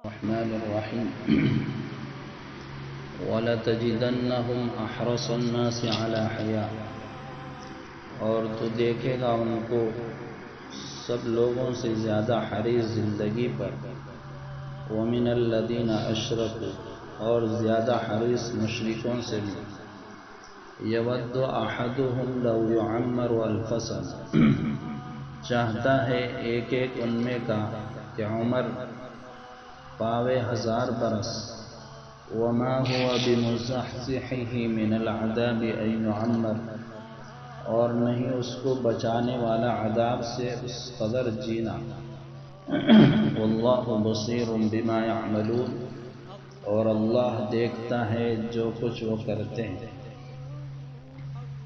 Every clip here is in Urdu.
الرحمن الرحیم وَلَتَجِدَنَّهُمْ أَحْرَصَ النَّاسِ عَلَى حَيَاةٍ، اور تو دیکھے گا ان کو سب لوگوں سے زیادہ حریص زندگی پر، وَمِنَ الَّذِينَ أَشْرَكُوا، اور زیادہ حریص مشرکوں سے بھی، يَوَدُّ أَحَدُهُمْ لَوْ يُعَمَّرُ أَلْفَ سَنَةٍ، چاہتا ہے ایک ایک ان میں کا کہ عمر پاوے 1000 برس، وما هو بمزحزحه من العذاب ان يعمر، اور نہیں اس کو بچانے والا عذاب سے اس قدر جینا، واللہ بصیر بما يعملون، اور اللہ دیکھتا ہے جو کچھ وہ کرتے ہیں۔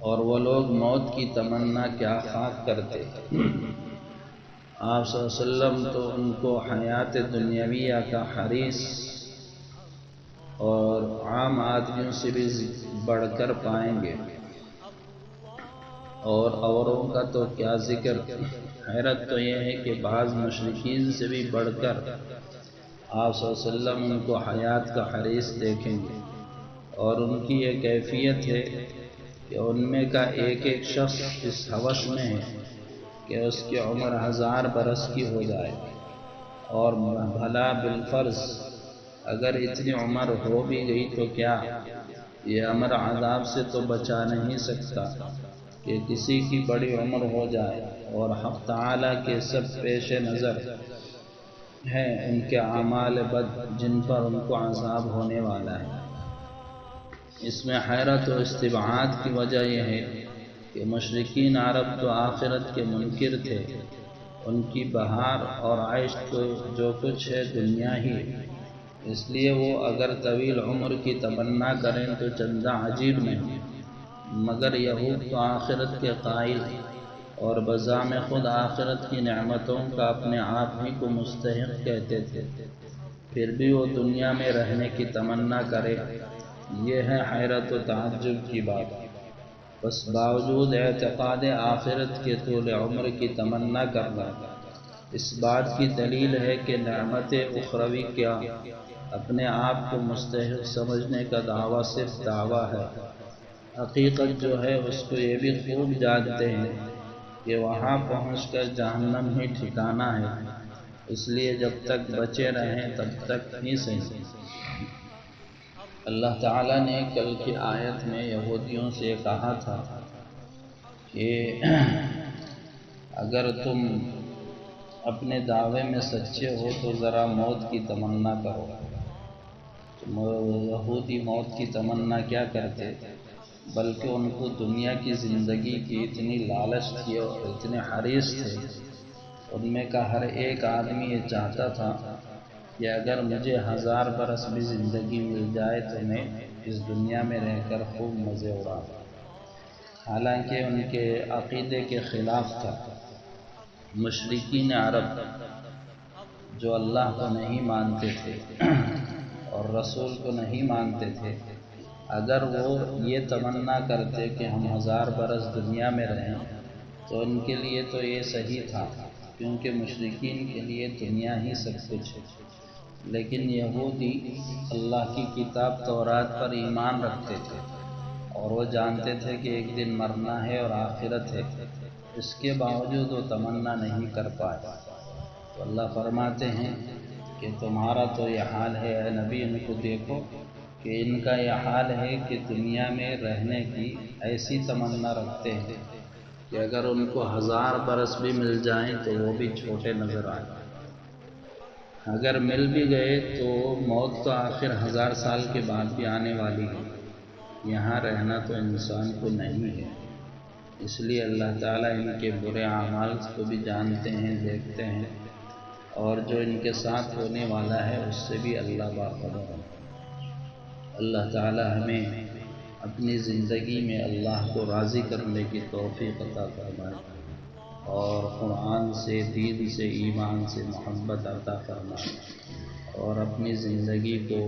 اور وہ لوگ موت کی تمنا کیا خواہ کرتے، آپ صلی اللہ علیہ وسلم تو ان کو حیات دنیاویہ کا حریص اور عام آدمیوں سے بھی بڑھ کر پائیں گے، اور اوروں کا تو کیا ذکر۔ حیرت تو یہ ہے کہ بعض مشرکین سے بھی بڑھ کر آپ صلی اللہ علیہ وسلم ان کو حیات کا حریص دیکھیں گے، اور ان کی یہ کیفیت ہے کہ ان میں کا ایک ایک شخص اس ہوس میں ہے کہ اس کی عمر 1000 برس کی ہو جائے، اور بھلا بالفرض اگر اتنی عمر ہو بھی گئی تو کیا یہ امر عذاب سے تو بچا نہیں سکتا کہ کسی کی بڑی عمر ہو جائے، اور حق تعالیٰ کے سب پیش نظر ہیں ان کے اعمال بد جن پر ان کو عذاب ہونے والا ہے۔ اس میں حیرت و استبعاد کی وجہ یہ ہے کہ مشرکین عرب تو آخرت کے منکر تھے، ان کی بہار اور عیش تو جو کچھ ہے دنیا ہی، اس لیے وہ اگر طویل عمر کی تمنا کریں تو چندہ عجیب نہیں، مگر یہود تو آخرت کے قائل اور بذام خود آخرت کی نعمتوں کا اپنے آپ ہی کو مستحق کہتے تھے، پھر بھی وہ دنیا میں رہنے کی تمنا کرے، یہ ہے حیرت و تعجب کی بات۔ بس باوجود اعتقاد آخرت کے طول عمر کی تمنا کرنا اس بات کی دلیل ہے کہ نعمت اخروی کیا اپنے آپ کو مستحق سمجھنے کا دعویٰ صرف دعویٰ ہے، حقیقت جو ہے اس کو یہ بھی خوب جانتے ہیں کہ وہاں پہنچ کر جہنم ہی ٹھکانہ ہے، اس لیے جب تک بچے رہیں تب تک ہی صحیح۔ اللہ تعالیٰ نے کل کی آیت میں یہودیوں سے کہا تھا کہ اگر تم اپنے دعوے میں سچے ہو تو ذرا موت کی تمنا کرو۔ یہودی موت کی تمنا کیا کرتے، بلکہ ان کو دنیا کی زندگی کی اتنی لالچ تھی اور اتنے حریص تھے، ان میں کا ہر ایک آدمی یہ چاہتا تھا کہ اگر مجھے 1000 برس بھی زندگی مل جائے تو میں اس دنیا میں رہ کر خوب مزے اڑاؤں، حالانکہ ان کے عقیدے کے خلاف تھا۔ مشرکین عرب جو اللہ کو نہیں مانتے تھے اور رسول کو نہیں مانتے تھے، اگر وہ یہ تمنا کرتے کہ ہم 1000 برس دنیا میں رہیں تو ان کے لیے تو یہ صحیح تھا، کیونکہ مشرکین کے لیے دنیا ہی سب کچھ ہے۔ لیکن یہودی اللہ کی کتاب تورات پر ایمان رکھتے تھے، اور وہ جانتے تھے کہ ایک دن مرنا ہے اور آخرت ہے، اس کے باوجود وہ تمنا نہیں کر پائے۔ تو اللہ فرماتے ہیں کہ تمہارا تو یہ حال ہے اے نبی، ان کو دیکھو کہ ان کا یہ حال ہے کہ دنیا میں رہنے کی ایسی تمنا رکھتے ہیں کہ اگر ان کو 1000 برس بھی مل جائیں تو وہ بھی چھوٹے نظر آئیں، اگر مل بھی گئے تو موت تو آخر 1000 سال کے بعد بھی آنے والی ہے، یہاں رہنا تو انسان کو نہیں ہے۔ اس لیے اللہ تعالیٰ ان کے برے اعمال کو بھی جانتے ہیں، دیکھتے ہیں، اور جو ان کے ساتھ ہونے والا ہے اس سے بھی اللہ باخبر ہے۔ اللہ تعالیٰ ہمیں اپنی زندگی میں اللہ کو راضی کرنے کی توفیق عطا فرمائے، اور قرآن سے، دین سے، ایمان سے محبت عطا فرمائے، اور اپنی زندگی کو